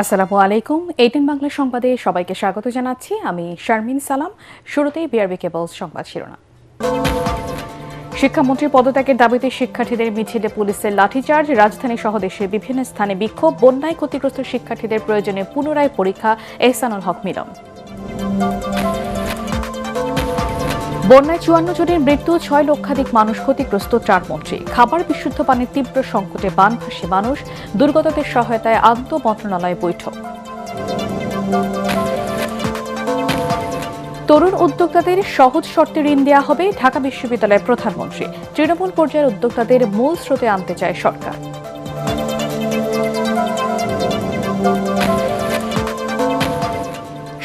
আসসালামু আলাইকুম। 18 বাংলা সংবাদে সবাইকে স্বাগত জানাচ্ছি। আমি শারমিন সালাম। শুরুতেই বিআরবি কেবলস সংবাদ শিরোনাম। শিক্ষামন্ত্রী পদত্যাগের দাবিতে শিক্ষার্থীদের মিছিলে পুলিশের লাঠিচার্জ, রাজধানী সহ দেশের বিভিন্ন স্থানে বিক্ষোভ, বন্যায় ক্ষতিগ্রস্ত শিক্ষার্থীদের প্রয়োজনে পুনরায় পরীক্ষা, এহসানুল হক মিলন। বন্যায় 54 জনের মৃত্যু, 6 লক্ষাধিক মানুষ ক্ষতিগ্রস্ত, মন্ত্রী। খাবার বিশুদ্ধ পানির তীব্র সংকটে বানভাসী মানুষ, দুর্গতদের সহায়তায় আন্তঃমন্ত্রণালয় বৈঠক। তরুণ উদ্যোক্তাদের সহজ শর্তে ঋণ দেওয়া হবে, ঢাকা বিশ্ববিদ্যালয়ের প্রধানমন্ত্রী। তৃণমূল পর্যায়ের উদ্যোক্তাদের মূল স্রোতে আনতে চায় সরকার।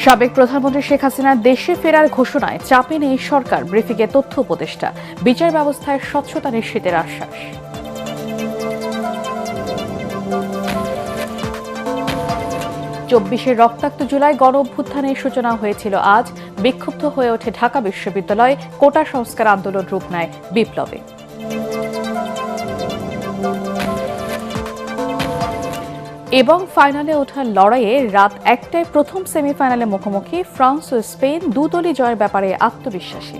'সাবেক প্রধানমন্ত্রী শেখ হাসিনার দেশে ফেরার ঘোষণায় চাপে নেই সরকার, ব্রিফিংয়ে তথ্য উপদেষ্টা। বিচার ব্যবস্থায় স্বচ্ছতা নিশ্চিতের আশ্বাস। 24 রক্তাক্ত জুলাই গণ অভ্যুত্থানের সূচনা হয়েছিল আজ। বিক্ষুব্ধ হয়ে ওঠে ঢাকা বিশ্ববিদ্যালয়, কোটা সংস্কার আন্দোলন রূপ নেয় বিপ্লবে। এবং ফাইনালে ওঠার লড়াইয়ে রাত 1টায় প্রথম সেমিফাইনালে মুখোমুখি ফ্রান্স ও স্পেন, দুদলই জয়ের ব্যাপারে আত্মবিশ্বাসী।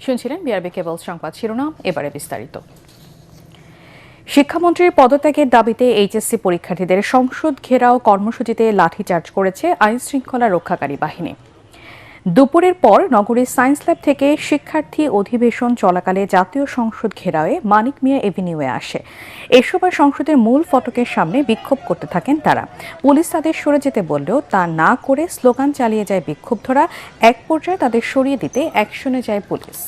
শুনছিলেন বিআরবি কেবল সংবাদ শিরোনাম, এবারে বিস্তারিত। শিক্ষামন্ত্রীর পদত্যাগের দাবিতে এইচএসসি পরীক্ষার্থীদের সংসদ ঘেরাও কর্মসূচিতে লাঠিচার্জ করেছে আইন শৃঙ্খলা রক্ষাকারী বাহিনী। দুপুরের পর নগরীর সায়েন্স ল্যাব থেকে শিক্ষার্থী অধিবেশন চলাকালে জাতীয় সংসদ ঘেরাওয়ে মানিক মিয়া এভিনিউয়ে আসে। এ সময় সংসদের মূল ফটকের সামনে বিক্ষোভ করতে থাকেন তারা। পুলিশ তাদের সরে যেতে বললেও তা না করে স্লোগান চালিয়ে যায় বিক্ষুব্ধরা। এক পর্যায়ে তাদের সরিয়ে দিতে অ্যাকশনে যায় পুলিশ।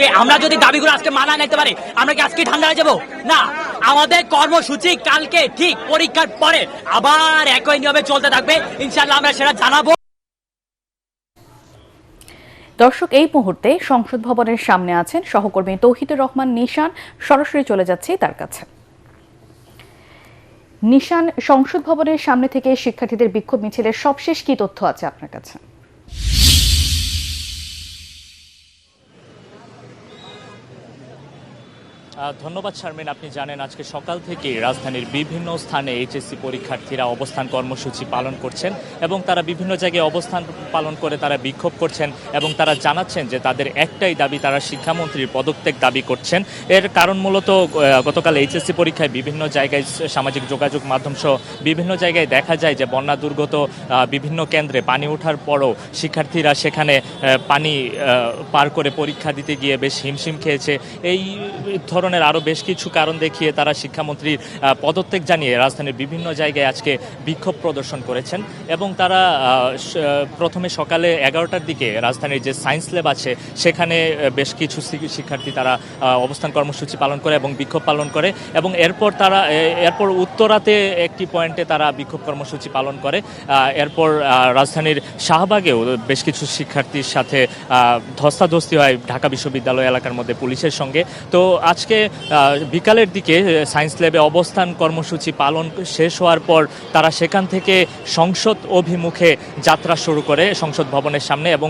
যে আমরা যদি দাবিগুলো আজকে মানায় নিতে পারি, আমরা কি আজকে ঠান্ডা হয়ে যাবো? না, আমাদের কর্মসূচি কালকে ঠিক পরীক্ষার পরে আবার একই নিয়মে চলতে থাকবে। ইনশাআল্লাহ আমরা সেটা জানাবো। দর্শক, এই মুহূর্তে সংসদ ভবনের সামনে আছেন সহকর্মী তৌহিদুর রহমান নিশান। সরাসরি চলে যাচ্ছি তার কাছে। নিশান, সংসদ ভবনের সামনে থেকে শিক্ষার্থীদের বিক্ষোভ মিছিলের সবশেষ কি তথ্য আছে আপনার কাছে? ধন্যবাদ শারমিন। আপনি জানেন আজকে সকাল থেকে রাজধানীর বিভিন্ন স্থানে এইচএসসি পরীক্ষার্থীরা অবস্থান কর্মসূচি পালন করছেন এবং তারা বিভিন্ন জায়গায় অবস্থান পালন করে তারা বিক্ষোভ করছেন এবং তারা জানাচ্ছেন যে তাদের একটাই দাবি, তারা শিক্ষামন্ত্রীর পদত্যাগ দাবি করছেন। এর কারণ মূলত গতকাল এইচএসসি পরীক্ষায় বিভিন্ন জায়গায় সামাজিক যোগাযোগ মাধ্যম সহ বিভিন্ন জায়গায় দেখা যায় যে বন্যা দুর্গত বিভিন্ন কেন্দ্রে পানি ওঠার পরও শিক্ষার্থীরা সেখানে পানি পার করে পরীক্ষা দিতে গিয়ে বেশ হিমশিম খেয়েছে। এই ধরনের আরও বেশ কিছু কারণ দেখিয়ে তারা শিক্ষামন্ত্রীর পদত্যাগ জানিয়ে রাজধানীর বিভিন্ন জায়গায় আজকে বিক্ষোভ প্রদর্শন করেছেন এবং তারা প্রথমে সকালে 11টার দিকে রাজধানীর যে সায়েন্স ল্যাব আছে সেখানে বেশ কিছু শিক্ষার্থী তারা অবস্থান কর্মসূচি পালন করে এবং বিক্ষোভ পালন করে এবং এরপর উত্তরাতে একটি পয়েন্টে তারা বিক্ষোভ কর্মসূচি পালন করে। এরপর রাজধানীর শাহবাগেও বেশ কিছু শিক্ষার্থীর সাথে ধস্তাধস্তি হয় ঢাকা বিশ্ববিদ্যালয় এলাকার মধ্যে পুলিশের সঙ্গে। তো আজকে বিকালের দিকে সায়েন্স ল্যাবে অবস্থান কর্মসূচি পালন শেষ হওয়ার পর তারা সেখান থেকে সংসদ অভিমুখে যাত্রা শুরু করে সংসদ ভবনের সামনে এবং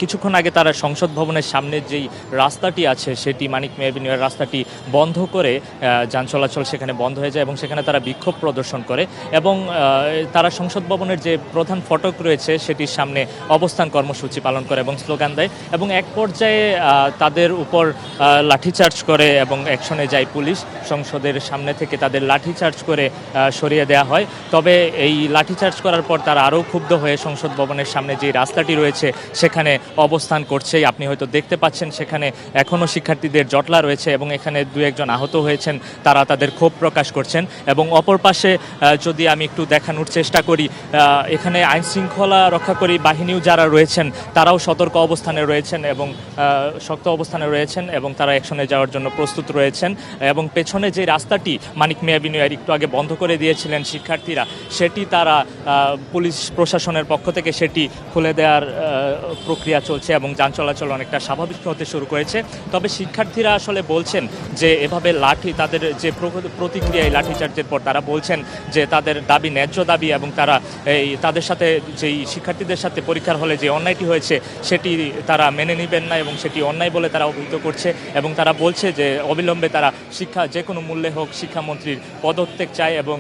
কিছুক্ষণ আগে তারা সংসদ ভবনের সামনে যেই রাস্তাটি আছে সেটি মানিক মিয়া এভিনিউয়ের রাস্তাটি বন্ধ করে যান চলাচল সেখানে বন্ধ হয়ে যায় এবং সেখানে তারা বিক্ষোভ প্রদর্শন করে এবং তারা সংসদ ভবনের যে প্রধান ফটক রয়েছে সেটির সামনে অবস্থান কর্মসূচি পালন করে এবং স্লোগান দেয় এবং এক পর্যায়ে তাদের উপর লাঠিচার্জ করে এবং অ্যাকশনে যায় পুলিশ। সংসদের সামনে থেকে তাদের লাঠিচার্জ করে সরিয়ে দেওয়া হয়। তবে এই লাঠিচার্জ করার পর তারা আরও ক্ষুব্ধ হয়ে সংসদ ভবনের সামনে যে রাস্তাটি রয়েছে সেখানে অবস্থান করছে। আপনি হয়তো দেখতে পাচ্ছেন সেখানে এখনও শিক্ষার্থীদের জটলা রয়েছে এবং এখানে দু একজন আহত হয়েছেন, তারা তাদের ক্ষোভ প্রকাশ করছেন। এবং অপর পাশে যদি আমি একটু দেখানোর চেষ্টা করি, এখানে আইন শৃঙ্খলা রক্ষাকারী বাহিনীও যারা রয়েছেন তারাও সতর্ক অবস্থানে রয়েছেন এবং শক্ত অবস্থানে রয়েছেন এবং তারা অ্যাকশনে যাওয়ার দেওয়ার জন্য প্রস্তুত রয়েছেন এবং পেছনে যে রাস্তাটি মানিক মিয়া এভিনিউয়ের একটু আগে বন্ধ করে দিয়েছিলেন শিক্ষার্থীরা, সেটি তারা পুলিশ প্রশাসনের পক্ষ থেকে সেটি খুলে দেওয়ার প্রক্রিয়া চলছে এবং যান চলাচল অনেকটা স্বাভাবিক হতে শুরু করেছে। তবে শিক্ষার্থীরা আসলে বলছেন যে এভাবে লাঠি, তাদের যে প্রতিক্রিয়া এই লাঠিচার্জের পর তারা বলছেন যে তাদের দাবি ন্যায্য দাবি এবং তারা তাদের সাথে যেই শিক্ষার্থীদের সাথে পরীক্ষার হলে যে অন্যায়টি হয়েছে সেটি তারা মেনে নেবেন না এবং সেটি অন্যায় বলে তারা অভিহিত করছে এবং তারা বলছে যে অবিলম্বে তারা শিক্ষা যে কোনো মূল্যে হোক শিক্ষামন্ত্রীর পদত্যাগ চায় এবং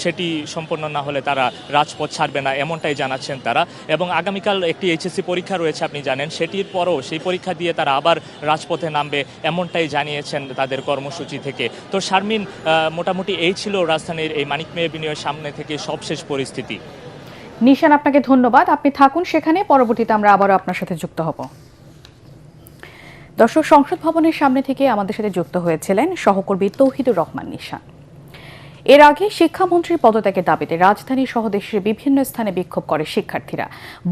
সেটি সম্পন্ন না হলে তারা রাজপথ ছাড়বে না, এমনটাই জানাচ্ছেন তারা। এবং আগামীকাল একটি এইচএসসি পরীক্ষা রয়েছে আপনি জানেন, সেটির পরও সেই পরীক্ষা দিয়ে তারা আবার রাজপথে নামবে, এমনটাই জানিয়েছেন তাদের কর্মসূচি থেকে। তো শারমিন, মোটামুটি এই ছিল রাজধানীর এই মানিক মিয়া এভিনিউয়ের সামনে থেকে সবশেষ পরিস্থিতি। নিশান, আপনাকে ধন্যবাদ। আপনি থাকুন সেখানে, পরবর্তীতে আমরা আবারও আপনার সাথে যুক্ত হব। দর্শক, সংসদ ভবনের সামনে থেকে আমাদের সাথে যুক্ত হয়েছিলেন সহকর্মী তৌহিদুর রহমান নিশান। এর আগে শিক্ষামন্ত্রীর পদত্যাগের দাবিতে রাজধানী সহ দেশের বিভিন্ন স্থানে বিক্ষোভ করে শিক্ষার্থীরা।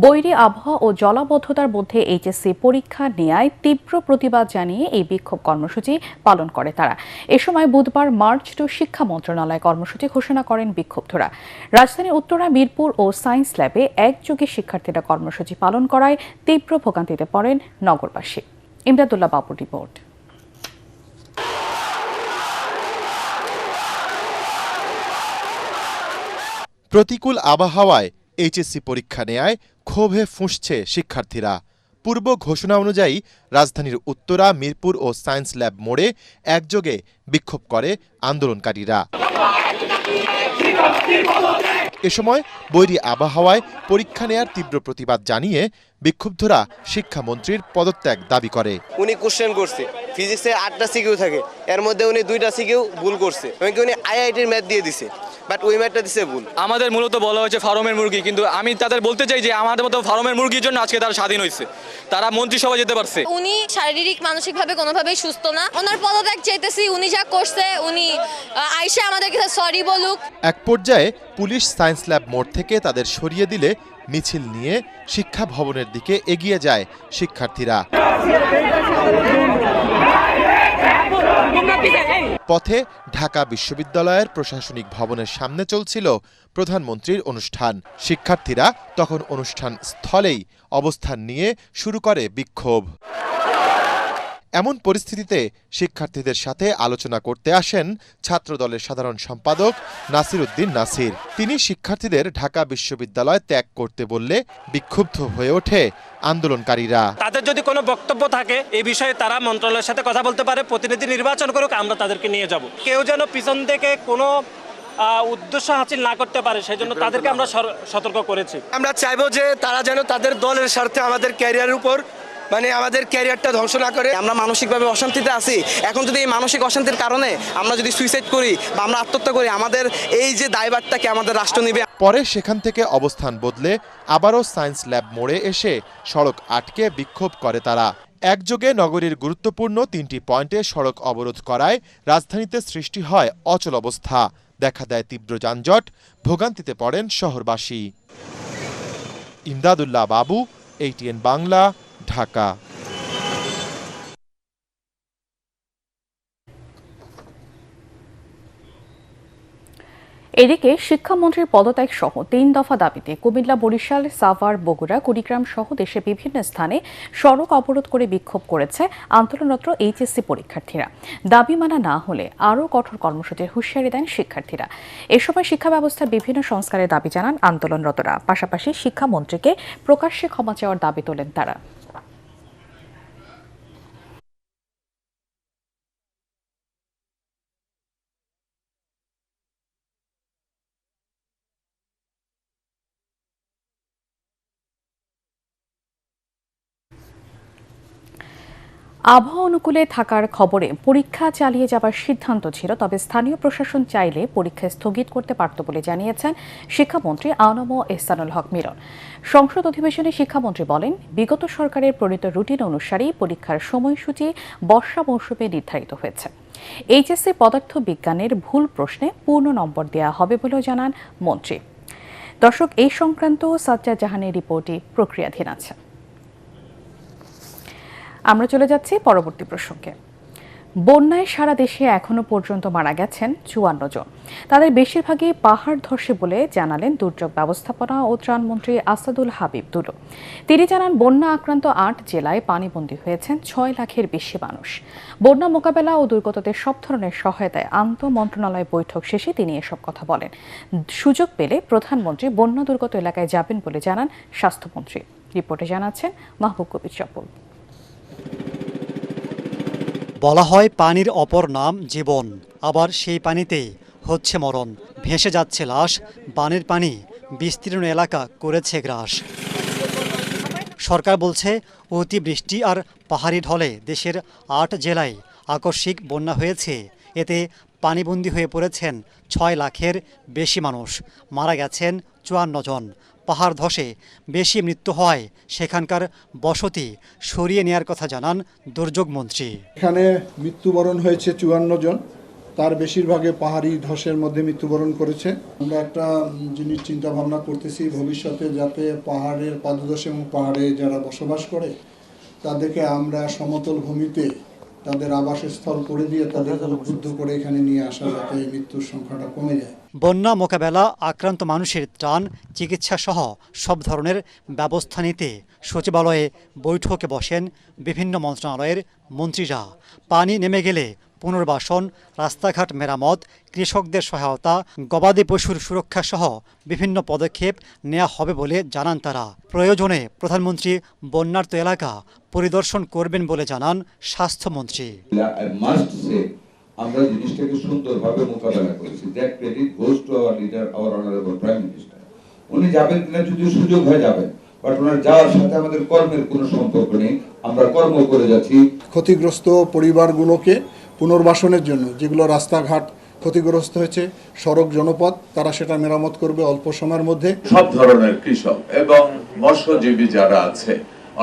বৈরী আবহাওয়া ও জলাবদ্ধতার মধ্যে এইচএসসি পরীক্ষা নেয়ায় তীব্র প্রতিবাদ জানিয়ে এই বিক্ষোভ কর্মসূচি পালন করে তারা। এ সময় বুধবার মার্চ টু শিক্ষা মন্ত্রণালয় কর্মসূচি ঘোষণা করেন বিক্ষুব্ধরা। রাজধানীর উত্তরা, মিরপুর ও সায়েন্স ল্যাবে একযোগে শিক্ষার্থীরা কর্মসূচি পালন করায় তীব্র ভোগান্তিতে পড়েন নগরবাসী। ইমদাদুল্লাহ বাবুর রিপোর্ট। প্রতিকূল আবহাওয়ায় এইচএসসি পরীক্ষা নেয়ায় ক্ষোভে ফুঁসছে শিক্ষার্থীরা। পূর্ব ঘোষণা অনুযায়ী রাজধানীর উত্তরা, মিরপুর ও সায়েন্স ল্যাব মোড়ে একযোগে বিক্ষোভ করে আন্দোলনকারীরা। এ সময় বৈরী আবহাওয়ায় পরীক্ষা নেয়ার তীব্র প্রতিবাদ জানিয়ে বিক্ষুব্ধরা শিক্ষামন্ত্রীর পদত্যাগ দাবি করে। উনি কোশ্চেন করছে, ফিজিক্সে 8টা সিকিউ থাকে, এর মধ্যে উনি 2টা সিকিউ ভুল করছে, উনি আইআইটির ম্যাথ দিয়ে দিছে, বাট ওই ম্যাথটা দিছে ভুল। আমাদের মূলত বলা হয়েছে ফার্মের মুরগি, কিন্তু আমি তাদের বলতে চাই যে আমাদের মতো ফার্মের মুরগির জন্য আজকে তারা স্বাধীন হয়েছে, তারা মন্ত্রিসভা যেতে পারছে। উনি শারীরিক মানসিকভাবে কোনোভাবেই সুস্থ না, ওনার পদত্যাগ চাইতেছি। উনি যা করছে উনি আইসা আমাদের কাছে সরি বলুক। এক পর্যায়ে পুলিশ সায়েন্স ল্যাব মোড় থেকে তাদের সরিয়ে দিলে মিছিল নিয়ে শিক্ষা ভবনের দিকে এগিয়ে যায় শিক্ষার্থীরা। পথে ঢাকা বিশ্ববিদ্যালয়ের প্রশাসনিক ভবনের সামনে চলছিল প্রধানমন্ত্রীর অনুষ্ঠান। শিক্ষার্থীরা তখন অনুষ্ঠান স্থলেই অবস্থান নিয়ে শুরু করে বিক্ষোভ। এমন পরিস্থিতিতে শিক্ষার্থীদের সাথে আলোচনা করতে আসেন ছাত্রদলের সাধারণ সম্পাদক নাসির উদ্দিন নাসির। তিনি শিক্ষার্থীদের ঢাকা বিশ্ববিদ্যালয় ত্যাগ করতে বললে বিক্ষুব্ধ হয়ে ওঠে আন্দোলনকারীরা। তাদের যদি কোনো বক্তব্য থাকে এই বিষয়ে তারা মন্ত্রণালয়ের সাথে কথা বলতে পারে, প্রতিনিধি নির্বাচন করুক, আমরা তাদেরকে নিয়ে যাব। কেউ যেন পিছন থেকে কোনো উদ্দেশ্য হাসিল না করতে পারে, সেই জন্য তাদেরকে আমরা সতর্ক করেছি। আমরা চাইবো যে তারা যেন তাদের দলের স্বার্থে আমাদের ক্যারিয়ারের উপর আমাদের ক্যারিয়ারটা ধ্বংস না করে। আমরা মানসিকভাবে অশান্তিতে আছি, এখন যদি এই মানসিক অশান্তির কারণে আমরা যদি সুইসাইড করি বা আমরা আত্মহত্যা করি, আমাদের এই যে দায়ভারটাকে আমাদের রাষ্ট্র নিবে। পরে সেখান থেকে অবস্থান বদলে আবারও সায়েন্স ল্যাব মোড়ে এসে সড়ক আটকে বিক্ষোভ করে তারা। একযোগে নগরীর গুরুত্বপূর্ণ 3টি পয়েন্টে সড়ক অবরোধ করায় রাজধানীতে সৃষ্টি হয় অচল অবস্থা, দেখা দেয় তীব্র যানজট, ভোগান্তিতে পড়েন শহরবাসী। ইমদাদুল্লাহ বাবু, ATN বাংলা, ঢাকা। এদিকে শিক্ষামন্ত্রীর পদত্যাগ সহ 3 দফা দাবিতে কুমিল্লা, বরিশাল, সাভার, বগুড়া, কুড়িগ্রাম সহ দেশের বিভিন্ন স্থানে সড়ক অবরোধ করে বিক্ষোভ করেছে আন্দোলনরত এইচএসসি পরীক্ষার্থীরা। দাবি মানা না হলে আরও কঠোর কর্মসূচির হুঁশিয়ারি দেন শিক্ষার্থীরা। এ সময় শিক্ষা ব্যবস্থার বিভিন্ন সংস্কারের দাবি জানান আন্দোলনরতরা। পাশাপাশি শিক্ষামন্ত্রীকে প্রকাশ্যে ক্ষমা চাওয়ার দাবি তোলেন তারা। আবহাওয়া অনুকূলে থাকার খবরে পরীক্ষা চালিয়ে যাবার সিদ্ধান্ত ছিল, তবে স্থানীয় প্রশাসন চাইলে পরীক্ষা স্থগিত করতে পারত বলে জানিয়েছেন শিক্ষামন্ত্রী আনম এহসানুল হক মিলন। সংসদ অধিবেশনে শিক্ষামন্ত্রী বলেন, বিগত সরকারের প্রণীত রুটিন অনুসারেই পরীক্ষার সময়সূচি বর্ষা মৌসুমে নির্ধারিত হয়েছে। এইচএসসি পদার্থ বিজ্ঞানের ভুল প্রশ্নে পূর্ণ নম্বর দেওয়া হবে বলেও জানান মন্ত্রী। দর্শক, এই সংক্রান্ত সাজ্জাদ জাহানের রিপোর্টে প্রক্রিয়াধীন আছে। আমরা চলে যাচ্ছি পরবর্তী প্রসঙ্গে। বন্যায় সারা দেশে এখনো পর্যন্ত মারা গেছেন ৫৪ জন। তাদের বেশিরভাগই পাহাড় ধসে বলে জানালেন দুর্যোগ ব্যবস্থাপনা ও ত্রাণমন্ত্রী আসাদুল হাবিব দুলু। তিনি জানান, বন্যা আক্রান্ত ৮ জেলায় পানিবন্দী হয়েছেন ৬ লাখের বেশি মানুষ। বন্যা মোকাবেলা ও দুর্গতদের সব ধরনের সহায়তায় আন্তঃমন্ত্রণালয় বৈঠক শেষে তিনি এসব কথা বলেন। সুযোগ পেলে প্রধানমন্ত্রী বন্যা দুর্গত এলাকায় যাবেন বলে জানান স্বাস্থ্যমন্ত্রী। রিপোর্টে জানাচ্ছেন মাহবুব কবির চপল। বলা হয় পানির অপর নাম জীবন, আবার সেই পানিতেই হচ্ছে মরণ। ভেসে যাচ্ছে লাশ, বানের পানি বিস্তীর্ণ এলাকা করেছে গ্রাস। সরকার বলছে অতিবৃষ্টি আর পাহাড়ি ঢলে দেশের ৮ জেলায় আকস্মিক বন্যা হয়েছে। এতে পানিবন্দী হয়ে পড়েছেন ৬ লাখের বেশি মানুষ, মারা গেছেন ৫৪ জন। পাহাড় ধসে বেশি মৃত্যু হয় সেখানকার বসতি সরিয়ে নেয়ার কথা জানান দুর্যোগ মন্ত্রী। এখানে মৃত্যুবরণ হয়েছে ৫৪ জন, তার বেশিরভাগে পাহাড়ি ধসের মধ্যে মৃত্যুবরণ করেছে। আমরা একটা জিনিস চিন্তা ভাবনা করতেছি, ভবিষ্যতে যাতে পাহাড়ের পাদদেশে এবং পাহাড়ে যারা বসবাস করে তাদেরকে আমরা সমতল ভূমিতে তাদের আবাসস্থল করে দিয়ে তাদের উদ্বুদ্ধ করে এখানে নিয়ে আসা, যাতে এই মৃত্যুর সংখ্যাটা কমে যায়। বন্যা মোকাবেলা, আক্রান্ত মানুষের ত্রাণ, চিকিৎসা সহ সব ধরনের ব্যবস্থা নিতে সচিবালয়ে বৈঠকে বসেন বিভিন্ন মন্ত্রণালয়ের মন্ত্রীরা। পানি নেমে গেলে পুনর্বাসন, রাস্তাঘাট মেরামত, কৃষকদের সহায়তা, গবাদি পশুর সুরক্ষা সহ বিভিন্ন পদক্ষেপ নেওয়া হবে বলে জানান তারা। প্রয়োজনে প্রধানমন্ত্রী বন্যার্ত এলাকা পরিদর্শন করবেন বলে জানান স্বাস্থ্যমন্ত্রী। আমরা জিনিসটাকে সুন্দরভাবে মোকাবেলা করেছি। That credit goes to our leader, hour honourable prime minister. উনি যাবেন কিনা যদি সুযোগ হয়ে যাবেন, বাট ওনার যাওয়ার সাথে আমাদের কর্মের কোনো সম্পর্ক নেই। আমরা কর্ম করে যাচ্ছি। ক্ষতিগ্রস্ত পরিবারগুলোকে পুনর্বাসনের জন্য, যেগুলো রাস্তাঘাট ক্ষতিগ্রস্ত হয়েছে, সড়ক জনপথ, তারা সেটা মেরামত করবে অল্প সময়ের মধ্যে। সব ধরনের কৃষক এবং মৎস্যজীবী যারা আছে,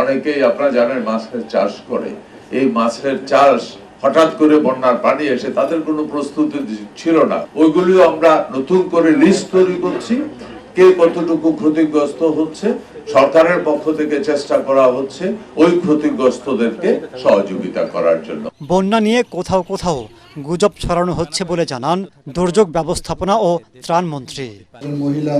অনেকেই আপনারা জানেন মাছের চাষ করে। এই মাছের চাষ হঠাৎ করে বন্যার পানি এসে তাদের কোনো প্রস্তুতি ছিল না। ওইগুলিও আমরা নতুন করে লিস্ট তৈরি করছি, কে কতটুকু ক্ষতিগ্রস্ত হচ্ছে। সরকারের পক্ষ থেকে চেষ্টা করা হচ্ছে ওই ক্ষতিগ্রস্তদেরকে সহযোগিতা করার জন্য। বন্যা নিয়ে কোথাও কোথাও গুজব ছড়ানো হচ্ছে বলে জানান দুর্যোগ ব্যবস্থাপনা ও ত্রাণমন্ত্রী। মহিলা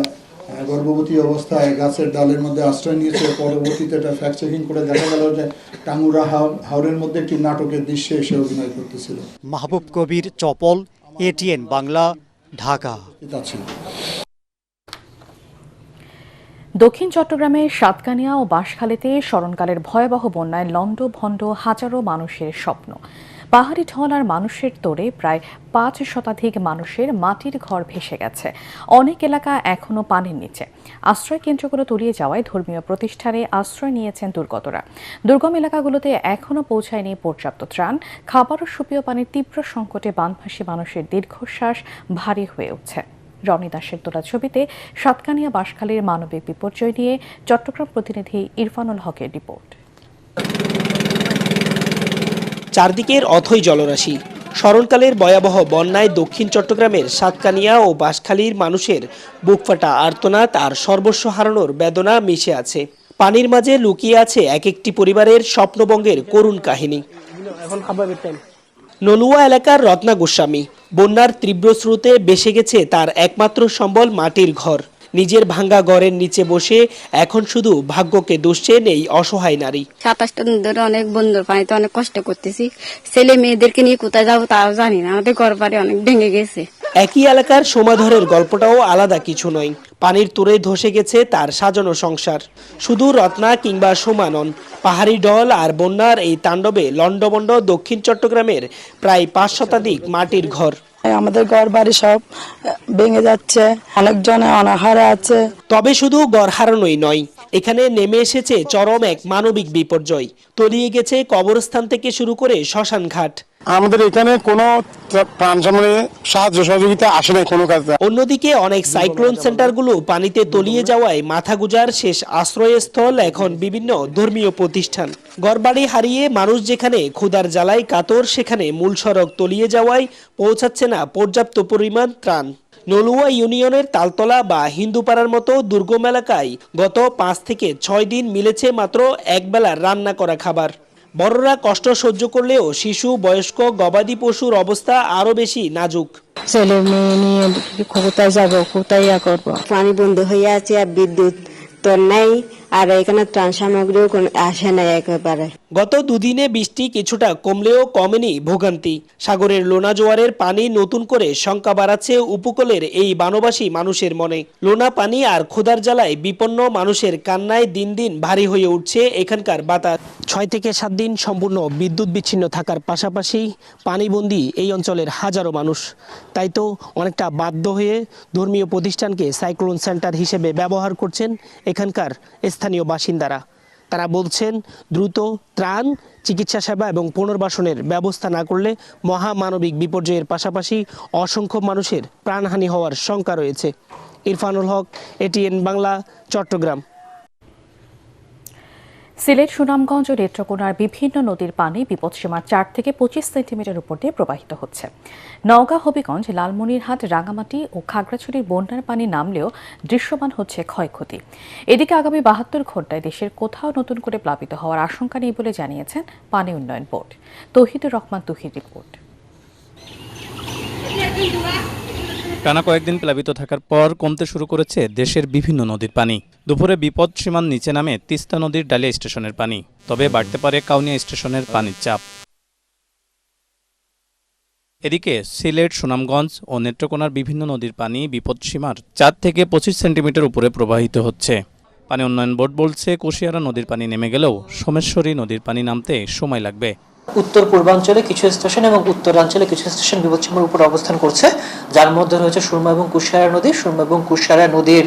গর্ভবতী অবস্থায় গাছের ডালের মধ্যে আশ্রয় নিয়েছে, পরবর্তীতে এটা ফ্যাক্ট চেকিং করে দেখা গেল যে টাঙ্গুরা হাওরের মধ্যে একটি নাটকের দৃশ্যে এসে অভিনয় করতেছিল। মাহবুব কবির চপল, ATN বাংলা, ঢাকা। দক্ষিণ চট্টগ্রামের সাতকানিয়া ও বাঁশখালীতে স্মরণকালের ভয়াবহ বন্যায় লণ্ডভণ্ড হাজারো মানুষের স্বপ্ন। পাহাড়ি ঢল আর মানুষের তোড়ে প্রায় ৫ শতাধিক মানুষের মাটির ঘর ভেসে গেছে। অনেক এলাকা এখনও পানির নিচে। আশ্রয় কেন্দ্রগুলো তলিয়ে যাওয়ায় ধর্মীয় প্রতিষ্ঠানে আশ্রয় নিয়েছেন দুর্গতরা। দুর্গম এলাকাগুলোতে এখনও পৌঁছায়নি পর্যাপ্ত ত্রাণ। খাবার ও সুপেয় পানির তীব্র সংকটে বানভাসী মানুষের দীর্ঘশ্বাস ভারী হয়ে উঠছে। রনি দাসের তোলা ছবিতে সাতকানিয়া বাঁশখালীর মানবিক বিপর্যয় নিয়ে চট্টগ্রাম প্রতিনিধি ইরফানুল হকের রিপোর্ট। চারদিকের অথই জলরাশি। স্মরণকালের ভয়াবহ বন্যায় দক্ষিণ চট্টগ্রামের সাতকানিয়া ও বাঁশখালীর মানুষের বুকফাটা আর্তনাদ আর সর্বস্ব হারানোর বেদনা মিশে আছে। পানির মাঝে লুকিয়ে আছে এক একটি পরিবারের স্বপ্নভঙ্গের করুণ কাহিনী। নলুয়া এলাকার রত্না গোস্বামী, বন্যার তীব্র স্রোতে ভেসে গেছে তার একমাত্র সম্বল মাটির ঘর। নিজের ভাঙ্গা ঘরের নিচে বসে এখন শুধু ভাগ্যকে দুষছেন এই অসহায় নারী। ২৭টা দিন ধরে অনেক বন্যার পানিতে অনেক কষ্ট করতেছি। ছেলে মেয়েদেরকে নিয়ে কোথায় যাবো তাও জানি না। আমাদের ঘর বাড়ি অনেক ভেঙে গেছে। একই এলাকার সমাধরের গল্পটাও আলাদা কিছু নয়। পানির তোড়ে ধসে গেছে তার সাজানো সংসার। শুধু রত্না কিংবা সোমা নন, পাহাড়ি ঢল আর বন্যার এই তাণ্ডবে লণ্ডভণ্ড দক্ষিণ চট্টগ্রামের প্রায় ৫ শতাধিক মাটির ঘর। আমাদের ঘর বাড়ি সব ভেঙে যাচ্ছে, অনেকজন অনাহারে আছে। তবে শুধু ঘর হারানোই নয়, এখানে নেমে এসেছে চরম এক মানবিক বিপর্যয়। তলিয়ে গেছে কবরস্থান থেকে শুরু করে শ্মশান ঘাট। আমাদের এখানে কোনো প্রাণ সম্মানে সাহায্য সহযোগিতা আসে না কোনো কাজে। অন্যদিকে অনেক সাইক্লোন সেন্টারগুলো পানিতে তলিয়ে যাওয়ায় মাথা গুজার শেষ আশ্রয়স্থল এখন বিভিন্ন ধর্মীয় প্রতিষ্ঠান। ঘরবাড়ি হারিয়ে মানুষ যেখানে ক্ষুধার জ্বালায় কাতর, সেখানে মূল সড়ক তলিয়ে যাওয়ায় পৌঁছাচ্ছে না পর্যাপ্ত পরিমাণ ত্রাণ। নলুয়া ইউনিয়নের তালতলা বা হিন্দুপাড়ার মতো দুর্গম এলাকায় গত ৫ থেকে ৬ দিন মিলেছে মাত্র একবেলা রান্না করা খাবার। বড়রা কষ্ট সহ্য করলেও শিশু, বয়স্ক, গবাদি পশুর অবস্থা আরো বেশি নাজুক। ছেলে মেয়ে নিয়ে কোথায় যাবো, কোথায় করবো? পানি বন্ধ হয়ে আছে আর বিদ্যুৎ তো নেই, আর এখানে ত্রাণ সামগ্রীও আসে না একেবারে। গত দুদিনে বৃষ্টি কিছুটা কমলেও কমেনি ভোগান্তি। সাগরের লোনা জোয়ারের পানি নতুন করে শঙ্কা বাড়াচ্ছে উপকূলের এই বানবাসী মানুষের মনে। লোনা পানি আর ক্ষুধার জ্বালায় বিপন্ন মানুষের কান্নায় দিন দিন ভারী হয়ে উঠছে এখানকার বাতাস। 6 থেকে 7 দিন সম্পূর্ণ বিদ্যুৎ বিচ্ছিন্ন থাকার পাশাপাশি পানিবন্দী এই অঞ্চলের হাজারো মানুষ। তাই তো অনেকটা বাধ্য হয়ে ধর্মীয় প্রতিষ্ঠানকে সাইক্লোন সেন্টার হিসেবে ব্যবহার করছেন এখানকার স্থানীয় বাসিন্দারা। তারা বলছেন, দ্রুত ত্রাণ, চিকিৎসা সেবা এবং পুনর্বাসনের ব্যবস্থা না করলে মহামানবিক বিপর্যয়ের পাশাপাশি অসংখ্য মানুষের প্রাণহানি হওয়ার শঙ্কা রয়েছে। ইরফানুল হক, এটিএন বাংলা, চট্টগ্রাম। সিলেট, সুনামগঞ্জ ও নেত্রকোনার বিভিন্ন নদীর পানি বিপদসীমার 4 থেকে 25 সেন্টিমিটার উপর দিয়ে প্রবাহিত হচ্ছে। নওগাঁ, হবিগঞ্জ, লালমনিরহাট, রাঙামাটি ও খাগড়াছড়ির বন্যার পানি নামলেও দৃশ্যমান হচ্ছে ক্ষয়ক্ষতি। এদিকে আগামী 72 ঘণ্টায় দেশের কোথাও নতুন করে প্লাবিত হওয়ার আশঙ্কা নেই বলে জানিয়েছেন পানি উন্নয়ন বোর্ড। তৌহিদুর রহমান তুহির রিপোর্ট। টানা কয়েকদিন প্লাবিত থাকার পর কমতে শুরু করেছে দেশের বিভিন্ন নদীর পানি। দুপুরে বিপদ সীমার নিচে নামে তিস্তা নদীর ডালিয়া স্টেশনের পানি, তবে বাড়তে পারে কাউনিয়া স্টেশনের পানির চাপ। এদিকে সিলেট, সুনামগঞ্জ ও নেত্রকোনার বিভিন্ন নদীর পানি বিপদসীমার 4 থেকে 25 সেন্টিমিটার উপরে প্রবাহিত হচ্ছে। পানি উন্নয়ন বোর্ড বলছে, কুশিয়ারা নদীর পানি নেমে গেলেও সোমেশ্বরী নদীর পানি নামতে সময় লাগবে। উত্তর পূর্বাঞ্চলে কিছু স্টেশন এবং উত্তরাঞ্চলে কিছু স্টেশন বিপদসীমার উপর অবস্থান করছে, যার মধ্যে রয়েছে সুরমা এবং কুশিয়ারা নদী। সুরমা এবং কুশিয়ারা নদীর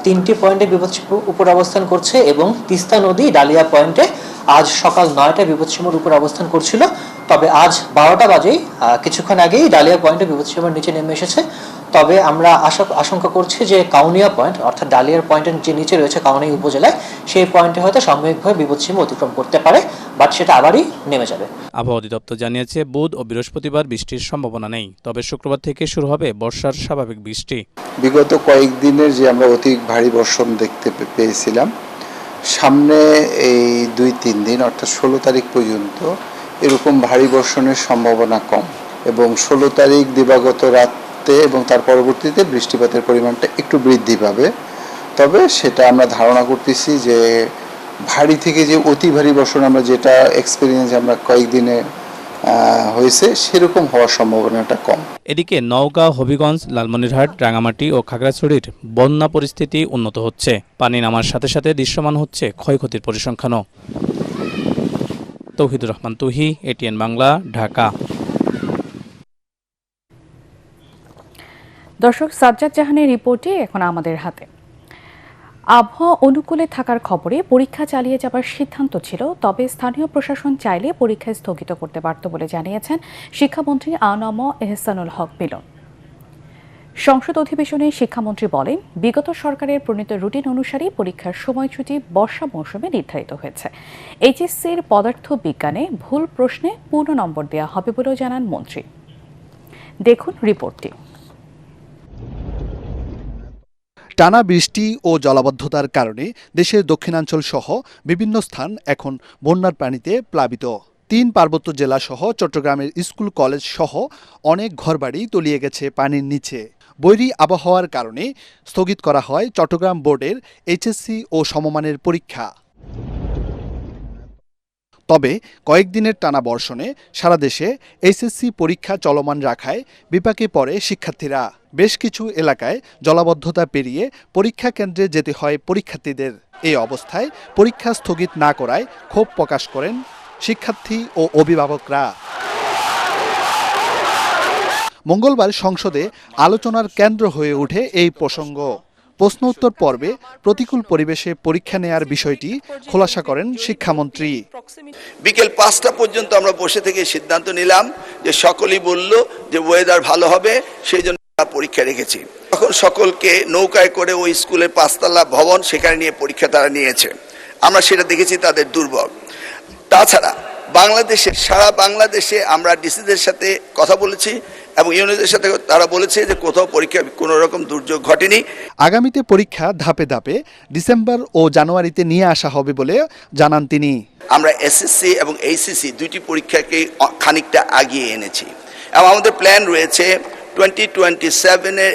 3টি পয়েন্টে বিপদসীমার উপর অবস্থান করছে এবং তিস্তা নদী ডালিয়া পয়েন্টে আজ সকাল 9টায় বিপদসীমার উপর অবস্থান করছিল। তবে আজ 12টা বাজেই কিছুক্ষণ আগেই ডালিয়া পয়েন্টে বিপদসীমার নিচে নেমে এসেছে। তবে আমরা আশঙ্কা করছি যে কাউনিয়া পয়েন্ট, অর্থাৎ ডালিয়ার পয়েন্টের যে নিচে রয়েছে কাউনিয়া উপজেলায়, সেই পয়েন্টে হয়তো সাময়িকভাবে বিপদসীমা অতিক্রম করতে পারে, বাট সেটা আবারই নেমে যাবে। আবহাওয়া অধিদপ্তর জানিয়েছে, বুধ ও বৃহস্পতিবার বৃষ্টির সম্ভাবনা নেই, তবে শুক্রবার থেকে শুরু হবে বর্ষার স্বাভাবিক বৃষ্টি। বিগত কয়েকদিনের যে আমরা অতি ভারী বর্ষণ দেখতে পেয়েছিলাম, সামনে এই 2-3 দিন অর্থাৎ 16 তারিখ পর্যন্ত এরকম ভারী বর্ষণের সম্ভাবনা কম, এবং 16 তারিখ দিবাগত রাতে এবং তার পরবর্তীতে বৃষ্টিপাতের পরিমাণটা একটু বৃদ্ধি পাবে। তবে সেটা আমরা ধারণা করতেছি যে ভারী থেকে যে অতি ভারী বর্ষণ আমরা যেটা এক্সপিরিয়েন্স আমরা কয়েকদিনে হয়েছে, সেরকম হওয়ার সম্ভাবনাটা কম। এদিকে নওগাঁ, হবিগঞ্জ, লালমনিরহাট, রাঙামাটি ও খাগড়াছড়ির বন্যা পরিস্থিতি উন্নত হচ্ছে। পানি নামার সাথে সাথে দৃশ্যমান হচ্ছে ক্ষয়ক্ষতির পরিসংখ্যানও। তৌহিদুর রহমান তুহি, এটিএন বাংলা, ঢাকা। দর্শক, সাজ্জাদ জাহানের রিপোর্টে এখন আমাদের হাতে। আবহাওয়া অনুকূলে থাকার খবরে পরীক্ষা চালিয়ে যাবার সিদ্ধান্ত ছিল, তবে স্থানীয় প্রশাসন চাইলে পরীক্ষা স্থগিত করতে পারত বলে জানিয়েছেন শিক্ষামন্ত্রী আনম এহসানুল হক মিলন। সংসদ অধিবেশনে শিক্ষামন্ত্রী বলেন, বিগত সরকারের প্রণীত রুটিন অনুসারেই পরীক্ষার সময়সূচি বর্ষা মৌসুমে নির্ধারিত হয়েছে। এইচএসসির পদার্থ বিজ্ঞানে ভুল প্রশ্নে পূর্ণ নম্বর দেওয়া হবে বলেও জানান মন্ত্রী। দেখুন রিপোর্টটি। টানা বৃষ্টি ও জলাবদ্ধতার কারণে দেশের দক্ষিণাঞ্চল সহ বিভিন্ন স্থান এখন বন্যার পানিতে প্লাবিত। 3 পার্বত্য জেলা সহ চট্টগ্রামের স্কুল, কলেজ সহ অনেক ঘরবাড়ি তলিয়ে গেছে পানির নিচে। বৈরী আবহাওয়ার কারণে স্থগিত করা হয় চট্টগ্রাম বোর্ডের এইচএসসি ও সমমানের পরীক্ষা। তবে কয়েকদিনের টানা বর্ষণে সারা দেশে এইচএসসি পরীক্ষা চলমান রাখায় বিপাকে পড়ে শিক্ষার্থীরা। বেশ কিছু এলাকায় জলাবদ্ধতা পেরিয়ে পরীক্ষা কেন্দ্রে যেতে হয় পরীক্ষার্থীদের। এই অবস্থায় পরীক্ষা স্থগিত না করায় ক্ষোভ প্রকাশ করেন শিক্ষার্থী ও অভিভাবকরা। মঙ্গলবার সংসদে আলোচনার কেন্দ্র হয়ে ওঠে এই প্রসঙ্গ। প্রশ্ন উত্তর পর্বে প্রতিকূল পরিবেশে পরীক্ষা নেয়ার বিষয়টি খোলাসা করেন শিক্ষামন্ত্রী। বিকেল 5টা পর্যন্ত আমরা বসে থেকে সিদ্ধান্ত নিলাম যে সকলেই বলল যে ওয়েদার ভালো হবে, সেই জন্য পরীক্ষা রেখেছি। তখন সকলকে নৌকায় করে ওই স্কুলের 5তলা ভবন সেখানে নিয়ে পরীক্ষা তারা নিয়েছে। আমরা সেটা দেখেছি তাদের দুর্ভোগ। তাছাড়া বাংলাদেশে, সারা বাংলাদেশে আমরা ডিসিদের সাথে কথা বলেছি এবং ইউনিটের সাথে তারা বলেছে যে কোথাও পরীক্ষা কোনো রকম দুর্যোগ ঘটেনি। আগামীতে পরীক্ষা ধাপে ধাপে ডিসেম্বর ও জানুয়ারিতে নিয়ে আসা হবে বলে জানান তিনি। আমরা এসএসসি এবং এইচএসসি দুইটি পরীক্ষাকে খানিকটা আগিয়ে এনেছি এবং আমাদের প্ল্যান রয়েছে 2027-এর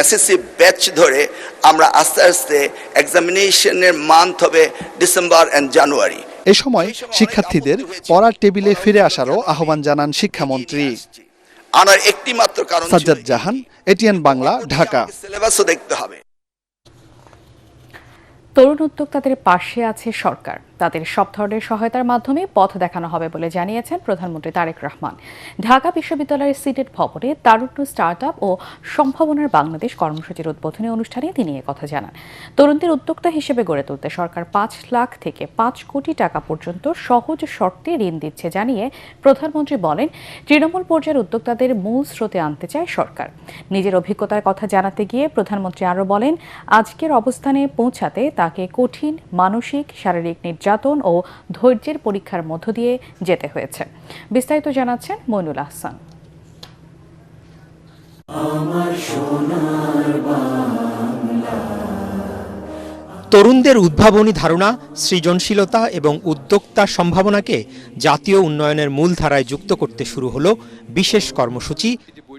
এসএসসি ব্যাচ ধরে আমরা আস্তে আস্তে এক্সামিনেশনের মান্থ হবে ডিসেম্বর এন্ড জানুয়ারি। এ সময় শিক্ষার্থীদের পড়ার টেবিলে ফিরে আসারও আহ্বান জানান শিক্ষামন্ত্রী। আনার একটি মাত্র কারণ সাজ্জাদ জাহান, এটিএন বাংলা, ঢাকা। সিলেবাসও দেখতে হবে। তরুণ উদ্যোক্তাদের পাশে আছে সরকার, তাদের সব ধরনের সহায়তার মাধ্যমে পথ দেখানো হবে বলে জানিয়েছেন প্রধানমন্ত্রী তারেক রহমান। ঢাকা বিশ্ববিদ্যালয়ের সিটেট ভবনে তারুণ্য স্টার্টআপ ও সম্ভাবনার বাংলাদেশ কর্মসূচির উদ্বোধনী অনুষ্ঠানে তিনি একথা জানান। তরুণদের উদ্যোক্তা হিসেবে গড়ে তুলতে সরকার 5 লাখ থেকে 5 কোটি টাকা পর্যন্ত সহজ শর্তে ঋণ দিচ্ছে জানিয়ে প্রধানমন্ত্রী বলেন, তৃণমূল পর্যায়ের উদ্যোক্তাদের মূল স্রোতে আনতে চায় সরকার। নিজের অভিজ্ঞতার কথা জানাতে গিয়ে প্রধানমন্ত্রী আরও বলেন, আজকের অবস্থানে পৌঁছাতে তাকে কঠিন মানসিক শারীরিক নির্যাতন ও ধৈর্যের পরীক্ষার মধ্য দিয়ে যেতে হয়েছে। বিস্তারিত জানাচ্ছেন মইনুল আহসান। তরুণদের উদ্ভাবনী ধারণা, সৃজনশীলতা এবং উদ্যোক্তার সম্ভাবনাকে জাতীয় উন্নয়নের মূলধারায় যুক্ত করতে শুরু হলো বিশেষ কর্মসূচি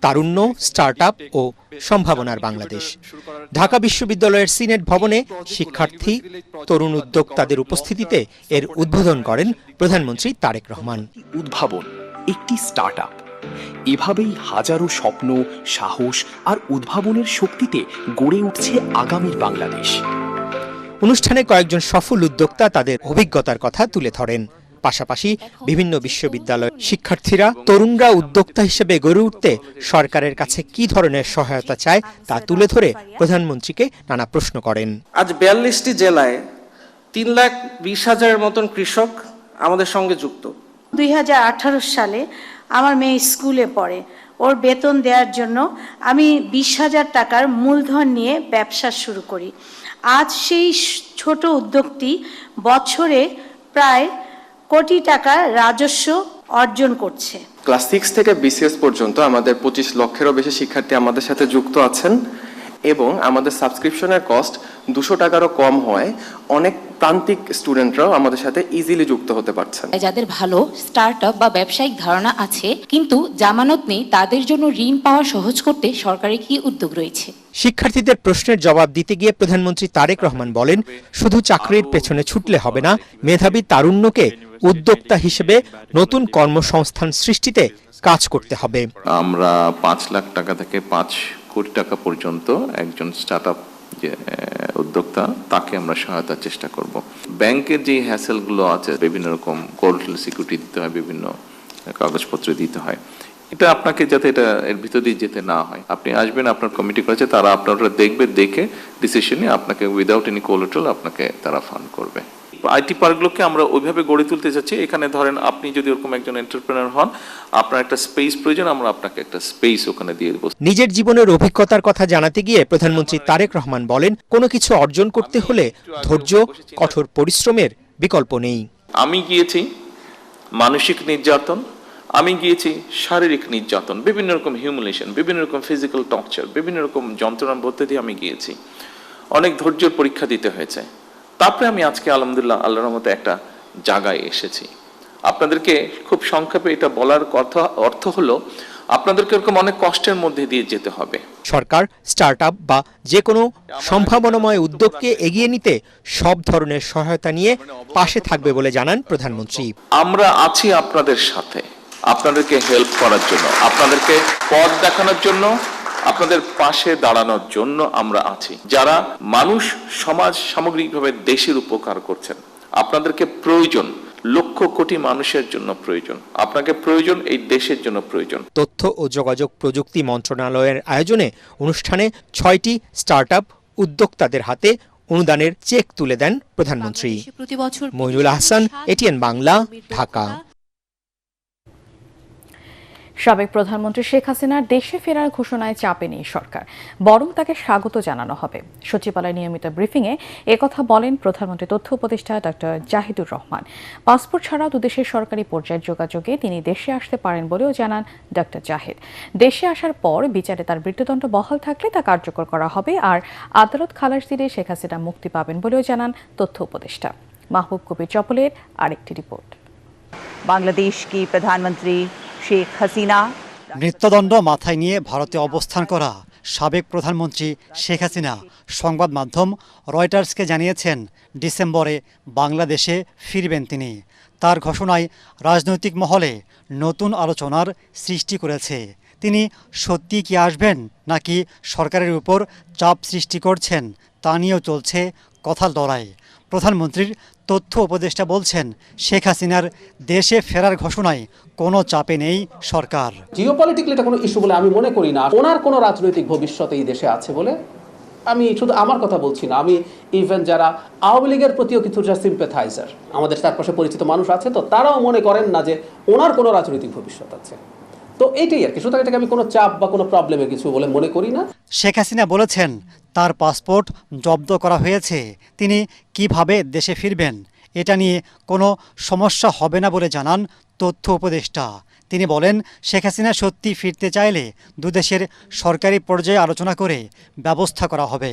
তারুণ্য, স্টার্টআপ ও সম্ভাবনার বাংলাদেশ। ঢাকা বিশ্ববিদ্যালয়ের সিনেট ভবনে শিক্ষার্থী, তরুণ উদ্যোক্তাদের উপস্থিতিতে এর উদ্বোধন করেন প্রধানমন্ত্রী তারেক রহমান। উদ্ভাবন একটি স্টার্টআপ, এভাবেই হাজারো স্বপ্ন, সাহস আর উদ্ভাবনের শক্তিতে গড়ে উঠছে আগামীর বাংলাদেশ। অনুষ্ঠানে কয়েকজন সফল উদ্যোক্তা তাদের অভিজ্ঞতার কথা তুলে ধরেন। পাশাপাশি বিভিন্ন বিশ্ববিদ্যালয়ের শিক্ষার্থীরা তরুণরা উদ্যোক্তা হিসেবে গড়ে উঠতে সরকারের কাছে কি ধরনের সহায়তা চায় তা তুলে ধরে প্রধানমন্ত্রীকে নানা প্রশ্ন করেন। আজ 42টি জেলায় 3,20,000-এর মতন কৃষক আমাদের সঙ্গে যুক্ত। 2018 সালে আমার মেয়ে স্কুলে পড়ে, ওর বেতন দেওয়ার জন্য আমি 20,000 টাকার মূলধন নিয়ে ব্যবসা শুরু করি। আজ সেই ছোট উদ্যোগটি বছরে প্রায় কোটি টাকা রাজস্ব অর্জন করছে। ক্লাস 6 থেকে বিসিএস পর্যন্ত আমাদের 25 লক্ষেরও বেশি শিক্ষার্থী আমাদের সাথে যুক্ত আছেন এবং আমাদের সাবস্ক্রিপশনের কস্ট 200 টাকারও কম হয়। অনেক প্রান্তিক স্টুডেন্টরাও আমাদের সাথে ইজিলি যুক্ত হতে পারছেন। যাদের ভালো স্টার্টআপ বা ব্যবসায়িক ধারণা আছে কিন্তু জামানত নেই, তাদের জন্য ঋণ পাওয়া সহজ করতে সরকারের কি উদ্যোগ রয়েছে? শিক্ষার্থীদের প্রশ্নের জবাব দিতে গিয়ে প্রধানমন্ত্রী তারেক রহমান বলেন, শুধু চাকরির পেছনে ছুটলে হবে না, মেধাবী তারুণ্যকে উদ্যোক্তা হিসেবে নতুন কর্মসংস্থান সৃষ্টিতে কাজ করতে হবে। আমরা 5 লাখ টাকা থেকে 5 কোটি টাকা পর্যন্ত একজন স্টার্টআপ যে উদ্যোক্তা তাকে আমরা সহায়তার চেষ্টা করব। ব্যাংকের যে হ্যাসেলগুলো আছে, বিভিন্ন রকম কোলাটারাল সিকিউরিটি দিতে হয়, বিভিন্ন কাগজপত্র দিতে হয়, এটা আপনাকে যাতে এটা এর ভিতর দিয়ে যেতে না হয়, আপনি আসবেন, আপনার কমিটি করেছে, তারা আপনারা দেখবে, দেখে ডিসিশনে আপনাকে উইদাউট এনি কোলাটারাল আপনাকে তারা ফান্ড করবে। আইটি পার্কগুলোকে আমরা ওইভাবে গড়ে তুলতে যাচ্ছি। এখানে ধরেন আপনি যদি ওরকম একজন এন্টারপ্রেনার হন, আপনার একটা স্পেস প্রয়োজন, আমরা আপনাকে একটা স্পেস ওখানে দিয়ে দেব। নিজের জীবনের অভিজ্ঞতার কথা জানাতে গিয়ে প্রধানমন্ত্রী তারেক রহমান বলেন, কোনো কিছু অর্জন করতে হলে ধৈর্য, কঠোর পরিশ্রমের বিকল্প নেই। আমি গিয়েছি মানসিক নির্যাতন, আমি গিয়েছি শারীরিক নির্যাতন, বিভিন্ন রকম হিউমিলেশন, বিভিন্ন রকম ফিজিক্যাল টর্চার, বিভিন্ন রকম যন্ত্রণার মধ্যে দিয়ে আমি গিয়েছি। অনেক ধৈর্যের পরীক্ষা দিতে হয়েছে। তারপরে আমি আজকে আলহামদুলিল্লাহ আল্লাহর রহমতে একটা জায়গায় এসেছি। আপনাদেরকে খুব সংক্ষেপে এটা বলার অর্থ হলো, আপনাদেরকে এরকম অনেক কষ্টের মধ্যে দিয়ে যেতে হবে। সরকার স্টার্টআপ বা যে কোনো সম্ভাবনাময় উদ্যোগকে এগিয়ে নিতে সব ধরনের সহায়তা নিয়ে পাশে থাকবে বলে জানান প্রধানমন্ত্রী। আমরা আছি আপনাদের সাথে, আপনাদেরকে হেল্প করার জন্য, আপনাদেরকে পথ দেখানোর জন্য, আপনাদের পাশে দাঁড়ানোর জন্য আমরা আছি। যারা মানুষ, সমাজ, সামগ্রিকভাবে দেশের উপকার করছেন, আপনাদেরকে প্রয়োজন, লক্ষ কোটি মানুষের জন্য প্রয়োজন, আপনাকে প্রয়োজন, এই দেশের জন্য প্রয়োজন। তথ্য ও যোগাযোগ প্রযুক্তি মন্ত্রণালয়ের আয়োজনে অনুষ্ঠানে 6টি স্টার্টআপ উদ্যোক্তাদের হাতে অনুদানের চেক তুলে দেন প্রধানমন্ত্রী। মইনুল আহসান, এটিএন বাংলা, ঢাকা। সাবেক প্রধানমন্ত্রী শেখ হাসিনার দেশে ফেরার ঘোষণায় চাপে নেই সরকার, বরং তাকে স্বাগত জানানো হবে। সচিবালয় নিয়মিত ব্রিফিংয়ে একথা বলেন প্রধানমন্ত্রী তথ্য উপদেষ্টা ডক্টর জাহিদুর রহমান। পাসপোর্ট ছাড়াও দুদেশের সরকারি পর্যায়ের যোগাযোগে তিনি দেশে আসতে পারেন বলেও জানান ডক্টর জাহিদ। দেশে আসার পর বিচারে তার মৃত্যুদণ্ড বহাল থাকলে তা কার্যকর করা হবে, আর আদালত খালাস দিলে শেখ হাসিনা মুক্তি পাবেন বলেও জানান তথ্য উপদেষ্টা। মাহবুব কবির চপলের আরেকটি রিপোর্ট। বাংলাদেশ কি প্রধানমন্ত্রী শেখ হাসিনা মৃত্যুদণ্ড মাথায় নিয়ে ভারতে অবস্থান করা সাবেক প্রধানমন্ত্রী শেখ হাসিনা সংবাদ মাধ্যম রয়টার্সকে জানিয়েছেন ডিসেম্বরে বাংলাদেশে ফিরবেন তিনি। তার ঘোষণায় রাজনৈতিক মহলে নতুন আলোচনার সৃষ্টি করেছে। তিনি সত্যি কি আসবেন নাকি সরকারের উপর চাপ সৃষ্টি করছেন তা নিয়েও চলছে কথার লড়াই। প্রধানমন্ত্রীর তথ্য উপদেষ্টা বলছেন, শেখ হাসিনার দেশে ফেরার ঘোষণায় কোনো চাপে নেই সরকার। জিওপলিটিক্যালি এটা কোনো ইস্যু বলে আমি মনে করি না। ওনার কোনো রাজনৈতিক ভবিষ্যৎ এই দেশে আছে বলে আমি শুধু আমার কথা বলছি না, আমি ইভেন যারা আওয়ামী লীগের প্রতিও কিছুটা সিম্প্যাথাইজার, আমাদের চারপাশে পরিচিত মানুষ আছে, তো তারাও মনে করেন না যে ওনার কোনো রাজনৈতিক ভবিষ্যৎ আছে। তো এইটাই আর কি, সুতরাং এটাকে আমি কোনো চাপ বা কোনো প্রবলেমের কিছু বলে মনে করি না। শেখ হাসিনা বলেছেন তার পাসপোর্ট জব্দ করা হয়েছে, তিনি কিভাবে দেশে ফিরবেন এটা নিয়ে কোনো সমস্যা হবে না বলে জানান তথ্য উপদেষ্টা। তিনি বলেন, শেখ হাসিনা সত্যি ফিরতে চাইলে দুদেশের সরকারি পর্যায়ে আলোচনা করে ব্যবস্থা করা হবে।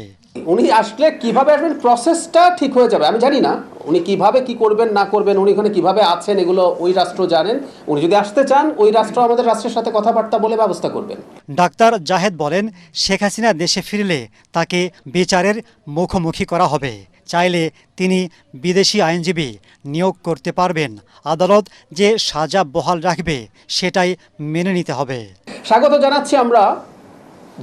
উনি আসলে কিভাবে আসবেন প্রসেসটা ঠিক হয়ে যাবে, আমি জানি না উনি কিভাবে কি করবেন না করবেন, উনি এখানে কিভাবে আছেন এগুলো ওই রাষ্ট্র জানেন। উনি যদি আসতে চান ওই রাষ্ট্র আমাদের রাষ্ট্রের সাথে কথাবার্তা বলে ব্যবস্থা করবেন। ডাক্তার জাহেদ বলেন, শেখ হাসিনা দেশে ফিরলে তাকে বিচারের মুখোমুখি করা হবে। চাইলে তিনি বিদেশি আইনজীবী নিয়োগ করতে পারবেন। আদালত যে সাজা বহাল রাখবে সেটাই মেনে নিতে হবে। স্বাগত জানাচ্ছি আমরা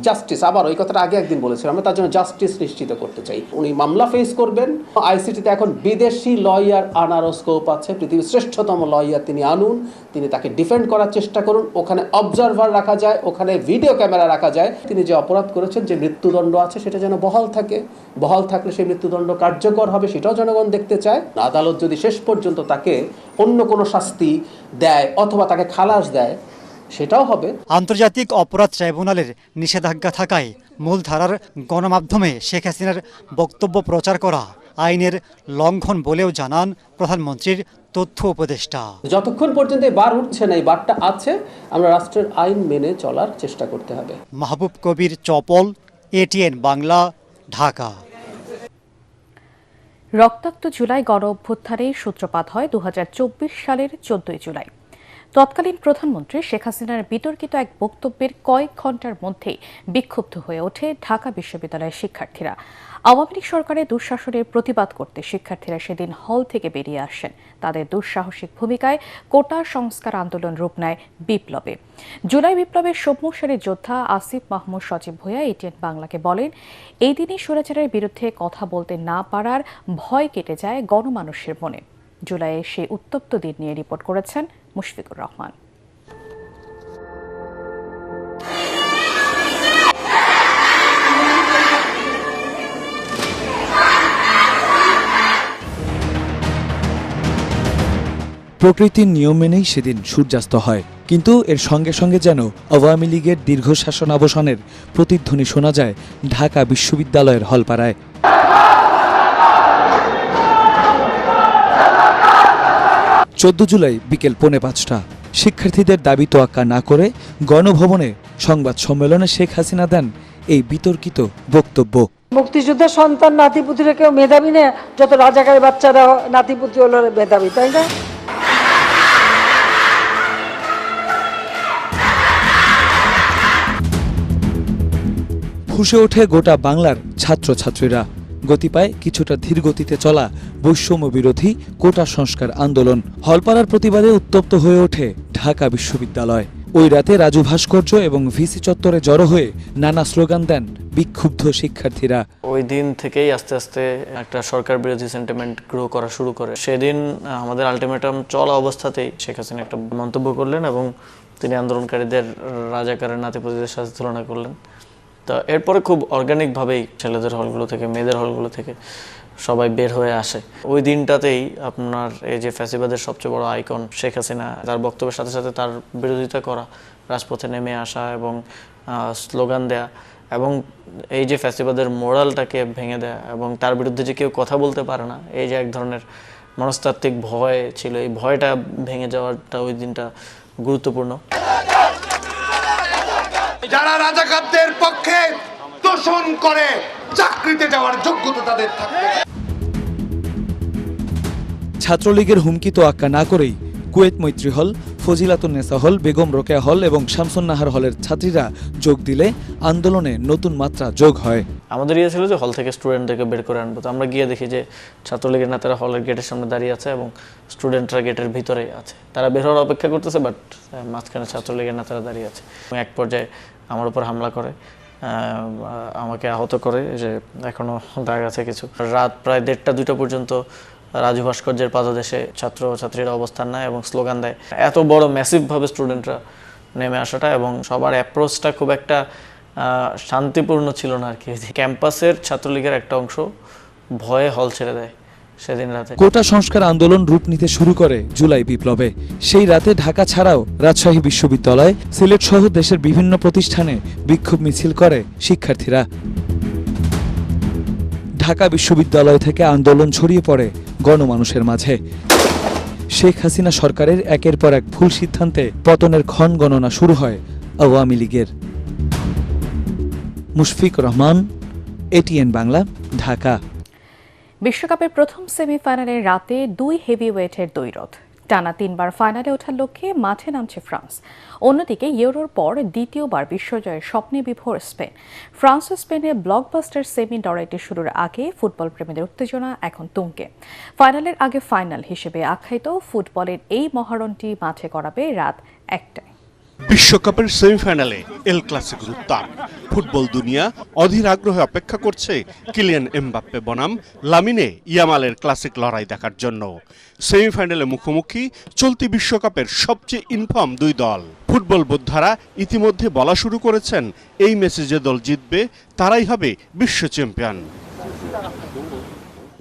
জাস্টিস, আবার ওই কথাটা আগে একদিন বলেছিলাম, আমরা তার জন্য জাস্টিস নিশ্চিত করতে চাই। উনি মামলা ফেস করবেন। আইসিটিতে এখন বিদেশি লয়ার আনারও স্কোপ আছে। পৃথিবীর শ্রেষ্ঠতম লয়ার তিনি আনুন, তিনি তাকে ডিফেন্ড করার চেষ্টা করুন। ওখানে অবজারভার রাখা যায়, ওখানে ভিডিও ক্যামেরা রাখা যায়। তিনি যে অপরাধ করেছেন, যে মৃত্যুদণ্ড আছে সেটা যেন বহাল থাকে। বহাল থাকলে সেই মৃত্যুদণ্ড কার্যকর হবে, সেটাও জনগণ দেখতে চায়। আদালত যদি শেষ পর্যন্ত তাকে অন্য কোনো শাস্তি দেয় অথবা তাকে খালাস দেয় সেটাও হবে। আন্তর্জাতিক অপরাধ ট্রাইব্যুনালের নিষেধাজ্ঞা থাকায় মূলধারার গণমাধ্যমে শেখ হাসিনার বক্তব্য প্রচার করা আইনের লঙ্ঘন বলেও জানান প্রধানমন্ত্রীর তথ্য উপদেষ্টা। যতক্ষণ পর্যন্ত এই বার উঠছে না, এই বারটা আছে, আমরা রাষ্ট্রের আইন মেনে চলার চেষ্টা করতে হবে। মাহবুব কবির চপল, এটিএন বাংলা, ঢাকা। রক্তাক্ত জুলাই গণ অভ্যুত্থানের সূত্রপাত হয় 2024 সালের 14 জুলাই। তৎকালীন প্রধানমন্ত্রী শেখ হাসিনার বিতর্কিত এক বক্তব্যের কয়েক ঘণ্টার মধ্যেই বিক্ষুব্ধ হয়ে ওঠে ঢাকা বিশ্ববিদ্যালয়ের শিক্ষার্থীরা। আওয়ামী লীগ সরকারের দুঃশাসনের প্রতিবাদ করতে শিক্ষার্থীরা সেদিন হল থেকে বেরিয়ে আসেন। তাদের দুঃসাহসিক ভূমিকায় কোটা সংস্কার আন্দোলন রূপ নেয় বিপ্লবে। জুলাই বিপ্লবের সৌম্যসারী যোদ্ধা আসিফ মাহমুদ সজীব ভূঁইয়া এটিএন বাংলাকে বলেন, এই দিনই স্বৈরাচারের বিরুদ্ধে কথা বলতে না পারার ভয় কেটে যায় গণমানুষের মনে। জুলাইয়ের সেই উত্তপ্ত দিন নিয়ে রিপোর্ট করেছেন মুশফিকুর রহমান। প্রকৃতির নিয়ম মেনেই সেদিন সূর্যাস্ত হয়, কিন্তু এর সঙ্গে সঙ্গে যেন আওয়ামী লীগের দীর্ঘ শাসন অবসানের প্রতিধ্বনি শোনা যায় ঢাকা বিশ্ববিদ্যালয়ের হলপাড়ায়। 14 জুলাই বিকেল 4:45 শিক্ষার্থীদের দাবি তোয়াক্কা না করে গণভবনে সংবাদ সম্মেলনে শেখ হাসিনা দেন এই বিতর্কিত বক্তব্য। মুক্তিযুদ্ধের সন্তান নাতিপুতিরা কেউ মেধাবী না, যত রাজাকারের বাচ্চারা নাতিপুতি হলো মেধাবী, তাই না? ফুঁসে ওঠে গোটা বাংলার ছাত্রছাত্রীরা। গতি পায় কিছুটা ধীর গতিতে চলা বৈষম্য বিরোধী কোটা সংস্কার আন্দোলন। হলপাড়ার প্রতিবাদে উত্তপ্ত হয়ে ওঠে ঢাকা বিশ্ববিদ্যালয়। ওই রাতে রাজু ভাস্কর্য এবং ভিসি চত্বরে জড়ো হয়ে নানা স্লোগান দেন বিক্ষুব্ধ শিক্ষার্থীরা। ওই দিন থেকেই আস্তে আস্তে একটা সরকার বিরোধী সেন্টিমেন্ট গ্রো করা শুরু করে। সেদিন আমাদের আলটিমেটাম চলা অবস্থাতেই শেখ হাসিনা একটা মন্তব্য করলেন এবং তিনি আন্দোলনকারীদের রাজাকারের নাতিপুতিদের সাথে তুলনা করলেন। তো এরপরে খুব অর্গানিকভাবেই ছেলেদের হলগুলো থেকে মেয়েদের হলগুলো থেকে সবাই বের হয়ে আসে। ওই দিনটাতেই আপনার এই যে ফ্যাসিবাদের সবচেয়ে বড় আইকন শেখ হাসিনা, তার বক্তব্যের সাথে সাথে তার বিরোধিতা করা, রাজপথে নেমে আসা এবং স্লোগান দেয়া এবং এই যে ফ্যাসিবাদের মোরালটাকে ভেঙে দেয়া এবং তার বিরুদ্ধে যে কেউ কথা বলতে পারে না, এই যে এক ধরনের মনস্তাত্ত্বিক ভয় ছিল, এই ভয়টা ভেঙে যাওয়াটা ওই দিনটা গুরুত্বপূর্ণ। যারা রাজাকারদের পক্ষে তোষণ করে চাকরিতে যাওয়ার যোগ্যতা তাদের থাকবে। ছাত্রলীগের হুমকি তোয়াক্কা না করেই কুয়েত মৈত্রী হল, ফজিলাতুন্নেসা হল, বেগম রোকেয়া হল এবং শামসুন্নাহার হলের ছাত্রীরা যোগ দিলে আন্দোলনে নতুন মাত্রা যোগ হয়। আমাদের ইয়ে ছিল যে হল থেকে স্টুডেন্টদেরকে বের করে আনবো, তো আমরা গিয়ে দেখি যে ছাত্রলীগের নেতারা হলের গেটের সামনে দাঁড়িয়ে আছে এবং স্টুডেন্টরা গেটের ভিতরেই আছে। তারা বের হওয়ার অপেক্ষা করতেছে, বাট মাঝখানে ছাত্রলীগের নেতারা দাঁড়িয়ে আছে। এক পর্যায়ে আমার উপর হামলা করে, আমাকে আহত করে, যে এখনো দাগ আছে কিছু। রাত প্রায় 1:30-2টা পর্যন্ত রাজু ভাস্কর্যের পাদদেশে ছাত্রছাত্রীরা অবস্থান নেয় এবং স্লোগান দেয়। এত বড় ম্যাসিভভাবে স্টুডেন্টরা নেমে আসাটা এবং সবার অ্যাপ্রোচটা খুব একটা শান্তিপূর্ণ ছিল না আর কি। ক্যাম্পাসের ছাত্রলীগের একটা অংশ ভয়ে হল ছেড়ে দেয় সেদিন রাতে। কোটা সংস্কার আন্দোলন রূপ নিতে শুরু করে জুলাই বিপ্লবে। সেই রাতে ঢাকা ছাড়াও রাজশাহী বিশ্ববিদ্যালয়, সিলেট সহ দেশের বিভিন্ন প্রতিষ্ঠানে বিক্ষোভ মিছিল করে শিক্ষার্থীরা। ঢাকা বিশ্ববিদ্যালয় থেকে আন্দোলন ছড়িয়ে পড়ে গণমানুষের মাঝে। শেখ হাসিনা সরকারের একের পর এক ভুল সিদ্ধান্তে পতনের ক্ষণ গণনা শুরু হয় আওয়ামী লীগের। মুশফিক রহমান, এটিএন বাংলা, ঢাকা। বিশ্বকাপের প্রথম সেমিফাইনালের রাতে 2 হেভিওয়েটের দ্বৈরথ। টানা 3বার ফাইনালে ওঠার লক্ষ্যে মাঠে নামছে ফ্রান্স। অন্যদিকে ইউরোর পর দ্বিতীয়বার বিশ্বজয়ের স্বপ্নে বিভোর স্পেন। ফ্রান্স ও স্পেনের ব্লকবাস্টার সেমি লড়াইটি শুরুর আগে ফুটবল প্রেমীদের উত্তেজনা এখন তুঙ্গে। ফাইনালের আগে ফাইনাল হিসেবে আখ্যায়িত ফুটবলের এই মহারণটি মাঠে করাবে রাত 1টায়। বিশ্বকাপের সেমিফাইনালে এল ক্লাসিকোর উত্তাপ। ফুটবল দুনিয়া অধীর আগ্রহে অপেক্ষা করছে কিলিয়ান এমবাপ্পে বনাম লামিনে ইয়ামালের ক্লাসিক লড়াই দেখার জন্য। সেমিফাইনালে মুখোমুখি চলতি বিশ্বকাপের সবচেয়ে ইনফর্ম দুই দল। ফুটবল বোদ্ধারা ইতিমধ্যে বলা শুরু করেছেন, এই ম্যাচে যে দল জিতবে তারাই হবে বিশ্ব চ্যাম্পিয়ন।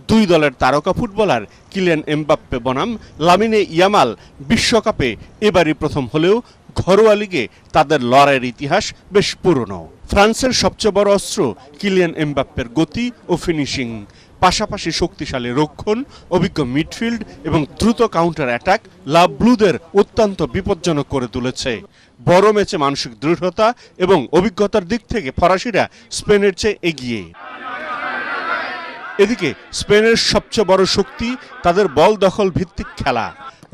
দুই দলের তারকা ফুটবলার কিলিয়ান এমবাপ্পে বনাম লামিনে ইয়ামাল বিশ্বকাপে এবারই প্রথম হলেও ঘরোয়া লিগে তাদের লড়াইয়ের ইতিহাস বেশ পুরনো। ফ্রান্সের সবচেয়ে বড় অস্ত্র কিলিয়ান এমবাপ্পের গতি ও ফিনিশিং, পাশাপাশি শক্তিশালী রক্ষণ, অভিজ্ঞ মিডফিল্ড এবং দ্রুত কাউন্টার অ্যাটাক লা ব্লুদের অত্যন্ত বিপজ্জনক করে তুলেছে। বড় ম্যাচে মানসিক দৃঢ়তা এবং অভিজ্ঞতার দিক থেকে ফরাসিরা স্পেনের চেয়ে এগিয়ে। এদিকে স্পেনের সবচেয়ে বড় শক্তি তাদের বল দখল ভিত্তিক খেলা।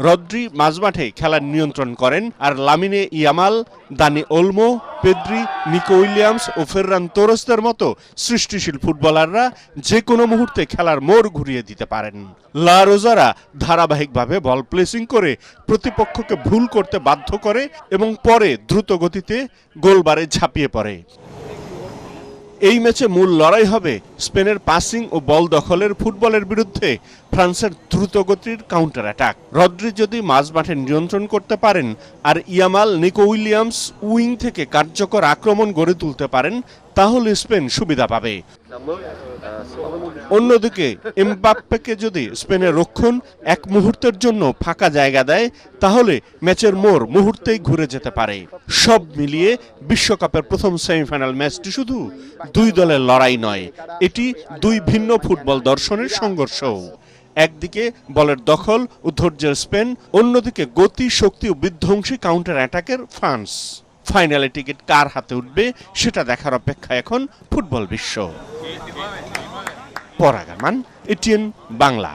রদ্রি মাঝমাঠে খেলার নিয়ন্ত্রণ করেন, আর Lamine Yamal, Dani Olmo, Pedri, Nico Williams ও ফেররান তোরেসদের মতো সৃষ্টিশীল ফুটবলাররা যে কোনো মুহূর্তে খেলার মোড় ঘুরিয়ে দিতে পারেন। লা রোজারা ধারাবাহিকভাবে বল প্লেসিং করে প্রতিপক্ষকে ভুল করতে বাধ্য করে এবং পরে দ্রুত গতিতে গোলবারে ঝাঁপিয়ে পড়ে। এই ম্যাচে মূল লড়াই হবে স্পেনের পাসিং ও বল দখলের ফুটবলের বিরুদ্ধে ফ্রান্সের দ্রুতগতির কাউন্টার অ্যাটাক। রদ্রি যদি মাঝমাঠে নিয়ন্ত্রণ করতে পারেন আর ইয়ামাল, নিকো উইলিয়ামস উইং থেকে কার্যকর আক্রমণ গড়ে তুলতে পারেন, তাহলে স্পেন সুবিধা পাবে। অন্যদিকে এমবাপ্পেকে যদি স্পেনের রক্ষণ এক মুহূর্তের জন্য ফাঁকা জায়গা দেয়, তাহলে ম্যাচের মোড় মুহূর্তেই ঘুরে যেতে পারে। সব মিলিয়ে বিশ্বকাপের প্রথম সেমিফাইনাল ম্যাচটি শুধু দুই দলের লড়াই নয়, এটি দুই ভিন্ন ফুটবল দর্শনের সংঘর্ষ। একদিকে বলের দখল ও ধৈর্যের স্পেন, অন্যদিকে গতি, শক্তি ও বিধ্বংসী কাউন্টার অ্যাটাকের ফ্রান্স। ফাইনালে টিকিট কার হাতে উঠবে সেটা দেখার অপেক্ষা এখন ফুটবল বিশ্ব। পরাগামান, এটিএন বাংলা।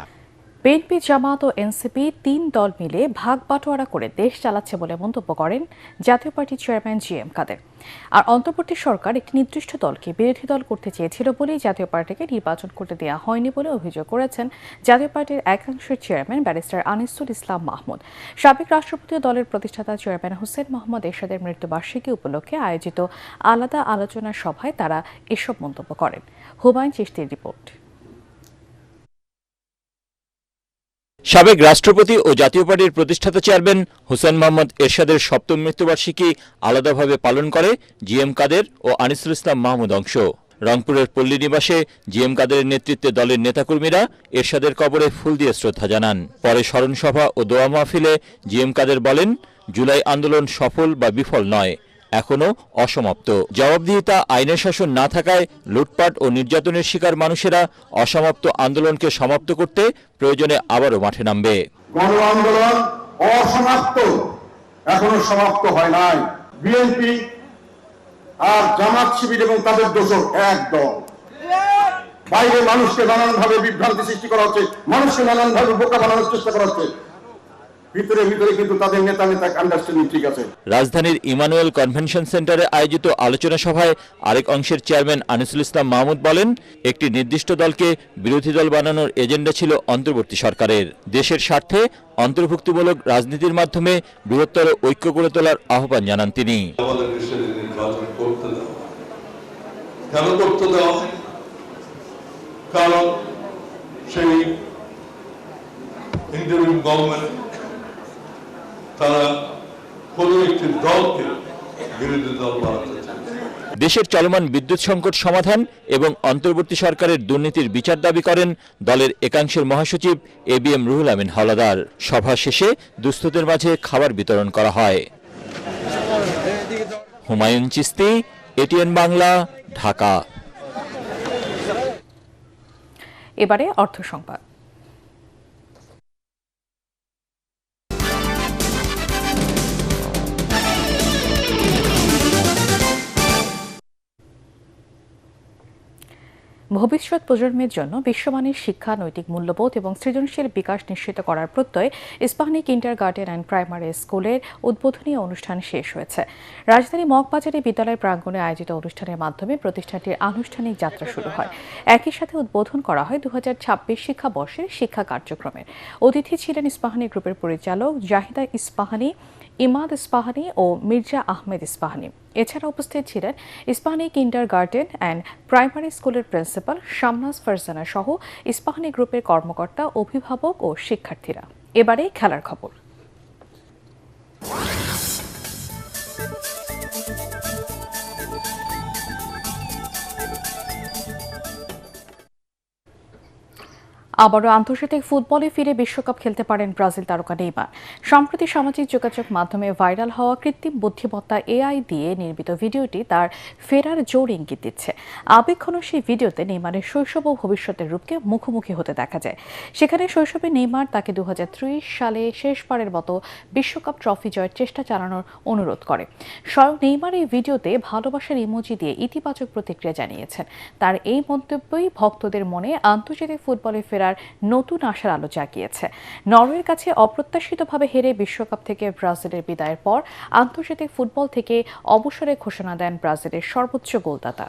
বিএনপি, জামায়াত ও এনসিপি 3 দল মিলে ভাগ বাটোয়ারা করে দেশ চালাচ্ছে বলে মন্তব্য করেন জাতীয় পার্টির চেয়ারম্যান জি.এম. কাদের। আর অন্তর্বর্তী সরকার একটি নির্দিষ্ট দলকে বিরোধী দল করতে চেয়েছিল বলেই জাতীয় পার্টিকে নির্বাচন করতে দেওয়া হয়নি বলে অভিযোগ করেছেন জাতীয় পার্টির একাংশের চেয়ারম্যান ব্যারিস্টার আনিসুল ইসলাম মাহমুদ। সাবেক রাষ্ট্রপতি ও দলের প্রতিষ্ঠাতা চেয়ারম্যান হোসেন মোহাম্মদ এরশাদের মৃত্যুবার্ষিকী উপলক্ষে আয়োজিত আলাদা আলোচনা সভায় তারা এসব মন্তব্য করেন। হুমায়ুন চিশতির রিপোর্ট। সাবেক রাষ্ট্রপতি ও জাতীয় পার্টির প্রতিষ্ঠাতা চেয়ারম্যান হোসেন মোহাম্মদ এরশাদের সপ্তম মৃত্যুবার্ষিকী আলাদাভাবে পালন করে জি.এম. কাদের ও আনিসুল ইসলাম মাহমুদ অংশ। রংপুরের পল্লী নিবাসে জি.এম. কাদেরের নেতৃত্বে দলের নেতাকর্মীরা এরশাদের কবরে ফুল দিয়ে শ্রদ্ধা জানান। পরে স্মরণসভা ও দোয়া মাহফিলে জি.এম. কাদের বলেন, জুলাই আন্দোলন সফল বা বিফল নয়, এখনো অসমাপ্ত। জবাবদিহিতা, আইনের শাসন না থাকায় লুটপাট ও নির্যাতনের শিকার মানুষেরা অসমাপ্ত আন্দোলনকে সমাপ্ত করতে প্রয়োজনে আবারও মাঠে নামবে। গণ আন্দোলন অসমাপ্ত, এখনো সমাপ্ত হয় নাই। বিএনপি আর জামাত শিবির এবং তাদের দোষক এক দল। বাইরে মানুষকে নানানভাবে বিভ্রান্তি সৃষ্টি করা হচ্ছে, মানুষকে নানানভাবে বোকা বানানোর চেষ্টা করা হচ্ছে। ভিতরে ভিতরে কিন্তু তাদের নেতা আন্ডারস্ট্যান্ডিং ঠিক আছে। রাজধানীর ইমানুয়েল কনভেনশন সেন্টারে আয়োজিত আলোচনা সভায় আরেক অংশের চেয়ারম্যান আনিসুল ইসলাম মাহমুদ বলেন, একটি নির্দিষ্ট দলকে বিরোধী দল বানানোর এজেন্ডা ছিল অন্তর্বর্তী সরকারের। দেশের স্বার্থে অন্তর্ভুক্তিমূলক রাজনীতির মাধ্যমে বৃহত্তর ঐক্য গড়ে তোলার আহ্বান জানান তিনি। কেন করতে দেওয়া হয়? কারণ সেই ইন্টারিম গভর্নমেন্ট তারা কোনো একটি দলকে বিরোধী দল বানাতে চায়। দেশের চলমান বিদ্যুৎ সংকট সমাধান এবং অন্তর্বর্তী সরকারের দুর্নীতির বিচার দাবি করেন দলের একাংশের মহাসচিব ABM রুহুল আমিন হাওলাদার। সভা শেষে দুস্থদের মাঝে খাবার বিতরণ করা হয়। হুমায়ুন চিস্তি, ATN বাংলা, ঢাকা। এবারে অর্থ সংবাদ। ভবিষ্যৎ প্রজন্মের জন্য বিশ্বমানের শিক্ষা, নৈতিক মূল্যবোধ এবং সৃজনশীল বিকাশ নিশ্চিত করার প্রত্যয় ইস্পাহানী কিন্ডারগার্টেন অ্যান্ড প্রাইমারি স্কুলের উদ্বোধনী অনুষ্ঠান শেষ হয়েছে। রাজধানী মগবাজারে বিদ্যালয় প্রাঙ্গণে আয়োজিত অনুষ্ঠানের মাধ্যমে প্রতিষ্ঠানটির আনুষ্ঠানিক যাত্রা শুরু হয়। একই সাথে উদ্বোধন করা হয় 2026 শিক্ষাবর্ষের শিক্ষা কার্যক্রমের। অতিথি ছিলেন ইস্পাহানী গ্রুপের পরিচালক জাহিদা ইস্পাহানী, ইমাদ ইস্পাহানী ও মির্জা আহমেদ ইস্পাহানী। এছাড়া উপস্থিত ছিলেন ইস্পাহানী কিন্ডারগার্টেন অ্যান্ড প্রাইমারি স্কুলের প্রিন্সিপাল শামনাজ ফারজানা সহ ইস্পাহানী গ্রুপের কর্মকর্তা, অভিভাবক ও শিক্ষার্থীরা। এবারে খেলার খবর। আবারও আন্তর্জাতিক ফুটবলে ফিরে বিশ্বকাপ খেলতে পারেন ব্রাজিল তারকা নেইমার। সম্প্রতি সামাজিক যোগাযোগ মাধ্যমে ভাইরাল হওয়া কৃত্রিম বুদ্ধিমত্তা AI দিয়ে নির্মিত ভিডিওটি তার ফেরার জোর ইঙ্গিত দিচ্ছে। আবেগঘন সেই ভিডিওতে নেইমারের শৈশব ও ভবিষ্যতের রূপকে মুখোমুখি হতে দেখা যায়। সেখানে শৈশবে নেইমার তাকে 2023 সালে শেষবারের মতো বিশ্বকাপ ট্রফি জয়ের চেষ্টা চালানোর অনুরোধ করে। স্বয়ং নেইমার এই ভিডিওতে ভালোবাসার ইমোজি দিয়ে ইতিবাচক প্রতিক্রিয়া জানিয়েছেন। তার এই মন্তব্যই ভক্তদের মনে আন্তর্জাতিক ফুটবলে ফেরার নতুন আশার আলো জাগিয়েছে। নরওয়ের কাছে অপ্রত্যাশিতভাবে হেরে বিশ্বকাপ থেকে ব্রাজিলের বিদায়ের পর আন্তর্জাতিক ফুটবল থেকে অবসরের ঘোষণা দেন ব্রাজিলের সর্বোচ্চ গোলদাতা।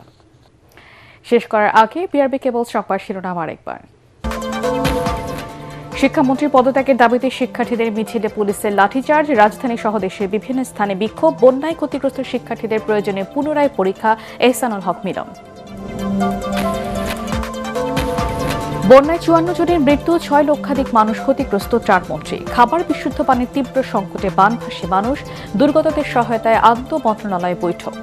শেষ করার আগে বিআরবি কেবল সংবাদ শিরোনাম আরেকবার। শিক্ষামন্ত্রী পদত্যাগের দাবিতে শিক্ষার্থীদের মিছিলে পুলিশের লাঠিচার্জ। রাজধানী সহ দেশের বিভিন্ন স্থানে বিক্ষোভ। বন্যায় ক্ষতিগ্রস্ত শিক্ষার্থীদের প্রয়োজনে পুনরায় পরীক্ষা, এহসানুল হক মিলন। বন্যায় 54 জনের মৃত্যু, 6 লক্ষাধিক মানুষ ক্ষতিগ্রস্ত, 4 মন্ত্রী। খাবার বিশুদ্ধ পানির তীব্র সংকটে বানভাসী মানুষ, দুর্গতদের সহায়তায় আন্তঃ মন্ত্রণালয় বৈঠক।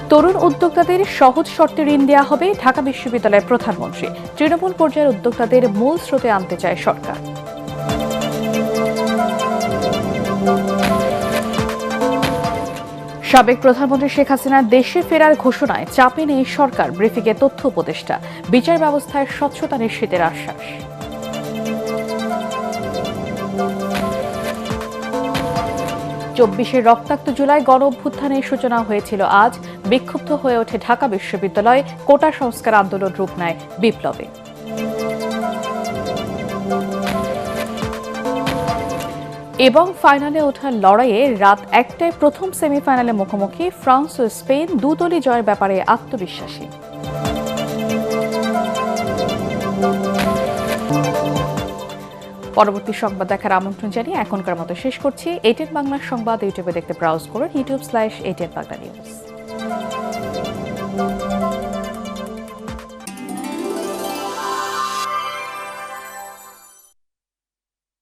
তরুণ উদ্যোক্তাদের সহজ শর্তে ঋণ দেওয়া হবে, ঢাকা বিশ্ববিদ্যালয়ের প্রধানমন্ত্রী। তৃণমূল পর্যায়ের উদ্যোক্তাদের মূল স্রোতে আনতে চায় সরকার। সাবেক প্রধানমন্ত্রী শেখ হাসিনার দেশে ফেরার ঘোষণায় চাপে নেই সরকার, ব্রিফিংয়ে তথ্য উপদেষ্টা। বিচার ব্যবস্থায় স্বচ্ছতা নিশ্চিতের আশ্বাস। চব্বিশের রক্তাক্ত জুলাই গণ অভ্যুত্থানের সূচনা হয়েছিল আজ। বিক্ষুব্ধ হয়ে ওঠে ঢাকা বিশ্ববিদ্যালয়, কোটা সংস্কার আন্দোলন রূপ নেয় বিপ্লবে। এবং ফাইনালে ওঠার লড়াইয়ে রাত 1টায় প্রথম সেমিফাইনালে মুখোমুখি ফ্রান্স ও স্পেন। দুদলই জয়ের ব্যাপারে আত্মবিশ্বাসী। পরবর্তী সংবাদ দেখার আমন্ত্রণ জানিয়ে এখনকার মতো শেষ করছি। ATN বাংলা সংবাদ ইউটিউবে দেখতে ব্রাউজ করুন youtube/ATN Bangla News।